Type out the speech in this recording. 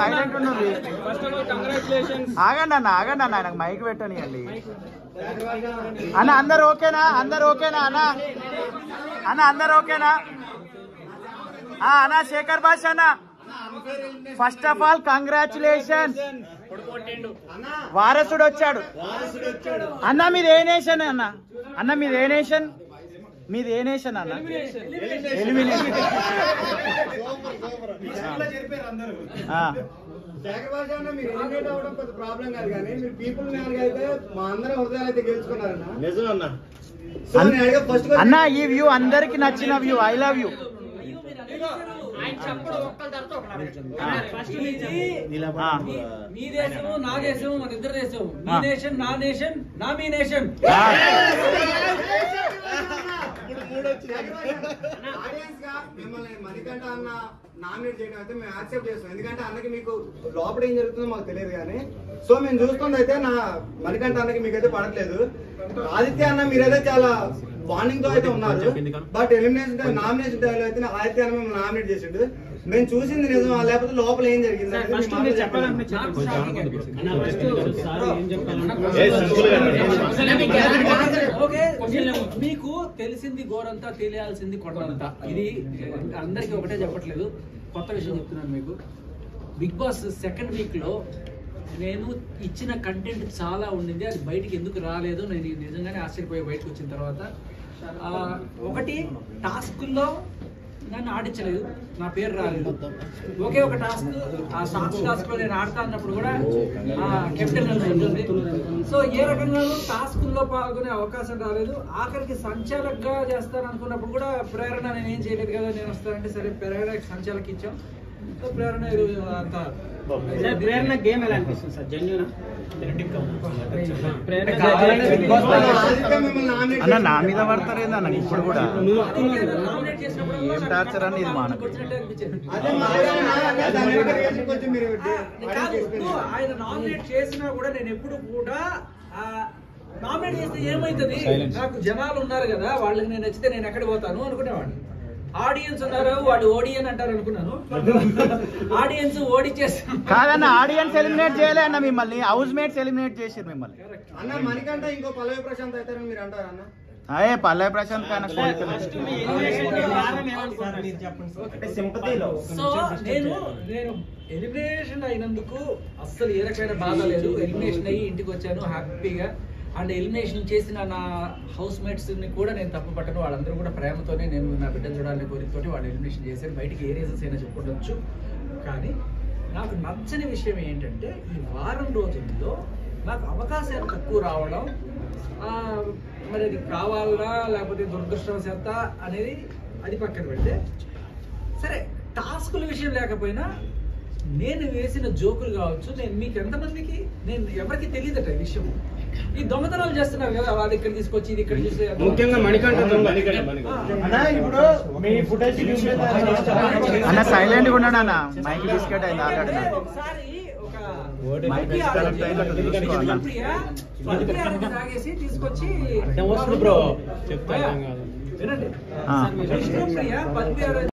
ఆగండి అన్న ఆయనకు మైక్ పెట్టనియండి అన్న. అందరు ఓకేనా అన్న అందరు ఓకేనా అన్న? శేఖర్ భాష అన్న, ఫస్ట్ ఆఫ్ ఆల్ కంగ్రాచులేషన్, వారసుడు వచ్చాడు అన్న. మీది ఏ నేషన్ అన్న మీది ఏ నేషన్ అన్న? ఎలిమినేషన్. అన్న ఈ వ్యూ అందరికి నచ్చిన వ్యూ. I love you. మీ దేశము నా దేశము మన ఇద్దరు దేశం. మీ నేషన్ నా నేషన్ నామినేషన్. మిమ్మల్ని మణికంఠ అన్న నామినేట్ చేయడం అయితే మేము యాక్సెప్ట్ చేస్తాం. ఎందుకంటే అన్నకి మీకు లోపల ఏం జరుగుతుందో మాకు తెలియదు కానీ, సో మేము చూస్తుంది అయితే నా మణికంఠ అన్నకి మీకైతే పడట్లేదు. ఆదిత్య అన్న మీరైతే చాలా వార్నింగ్ తో అయితే ఉన్నారు. బట్ ఎలిమినేషన్ నామినేషన్ టైంలో అయితే ఆదిత్య అన్న మేము నామినేట్ చేసిండు. మేము చూసింది నిజం లేకపోతే లోపల ఏం జరిగింది మీకు తెలిసింది గోరంతా తెలియాల్సింది కొండంతా. ఇది అందరికి ఒకటే చెప్పట్లేదు, కొత్త విషయం చెప్తున్నాను మీకు. బిగ్ బాస్ సెకండ్ వీక్ లో నేను ఇచ్చిన కంటెంట్ చాలా ఉండింది, అది బయటికి ఎందుకు రాలేదు నేను నిజంగానే ఆశ్చర్యపోయి బయటకు వచ్చిన తర్వాత. ఒకటి టాస్కుల్లో నన్ను ఆడించలేదు, నా పేరు రాలేదు. ఒకే ఒక టాస్క్, ఆ సాంగ్స్ టాస్క్ లో నేను ఆడతా అన్నప్పుడు కూడా కెప్టెన్ ఉంటుంది. సో ఏ రకంగా టాస్కుల్లో పాల్గొనే అవకాశం రాలేదు. ఆఖరికి సంచాలకుగా చేస్తాను అనుకున్నప్పుడు కూడా ప్రేరణ నేను ఏం చేయలేదు కదా, నేను వస్తానంటే సరే ప్రేరణ సంచాలకి ఇచ్చాం. సో ప్రేరణ అంత ప్రేరణ గేమ్ ఎలా అనిపిస్తుంది సార్? జెన్యూనా అన్న నా మీద పడతారేందా నాకు ఇప్పుడు కూడా ఏం టార్చర్ అని ఇది మానకు. ఆయన నామినేట్ చేసినా కూడా నేను ఎప్పుడు కూడా నామినేట్ చేస్తే ఏమైతుంది, నాకు జనాలు ఉన్నారు కదా వాళ్ళకి నేను నచ్చితే నేను ఎక్కడ పోతాను అనుకునేవాడిని. ఆడియన్స్ ఉన్నారు, వాడు ఓడియన్ అంటారు అనుకున్నాను. ఆడియన్స్ ఓడిచేస్తాను కాదన్న, ఆడియన్స్ ఎలిమినేట్ చేయలే అన్న మిమ్మల్ని, హౌస్ మేట్స్ ఎలిమినేట్ చేసారు మిమ్మల్ని. అన్న మణికంఠ ఇంకో పల్లవి ప్రశాంత్ అవుతారని మీరు అంటారు అన్న? అదే పల్లవి ప్రశాంత్ కన్నా సో నేను ఎలిమినేషన్ అయినందుకు అస్సలు ఏ రకమైన బాధ లేదు. ఎలిమినేషన్ అయ్యి ఇంటికి వచ్చాను హ్యాపీగా. అండ్ ఎలిమినేషన్ చేసిన నా హౌస్ మేట్స్ ని కూడా నేను తప్పు పట్టను, వాళ్ళందరూ కూడా ప్రేమతోనే నేను నా బిడ్డను చూడాలని కోరికతోటి వాళ్ళు ఎలిమినేషన్ చేశారు. బయటికి ఏ రీజన్స్ అయినా చెప్పుకోవచ్చు. కానీ నాకు నచ్చని విషయం ఏంటంటే ఈ వారం రోజుల్లో నాకు అవకాశాలు తక్కువ రావడం, మరి అది కావాలా లేకపోతే దురదృష్టవశాత అనేది అది పక్కన పెడితే సరే, టాస్కుల విషయం లేకపోయినా నేను వేసిన జోకులు కావచ్చు, నేను మీకు ఎంతమందికి నేను ఎవరికి తెలియదట ఈ విషయం. ఈ దొంగతనాలు చేస్తున్నారు కదా, వాళ్ళు ఇక్కడ తీసుకొచ్చి ఇది ఇక్కడ చూసే ముఖ్యంగా మణికంఠ అన్న సైలెంట్ గా ఉన్నాడు అన్న, మైక్ బిస్కెట్ అయింది ఆల్రెడీ. ఒకసారి తాగేసి తీసుకొచ్చి చెప్తా వినండి, విష్ణుప్రియ 16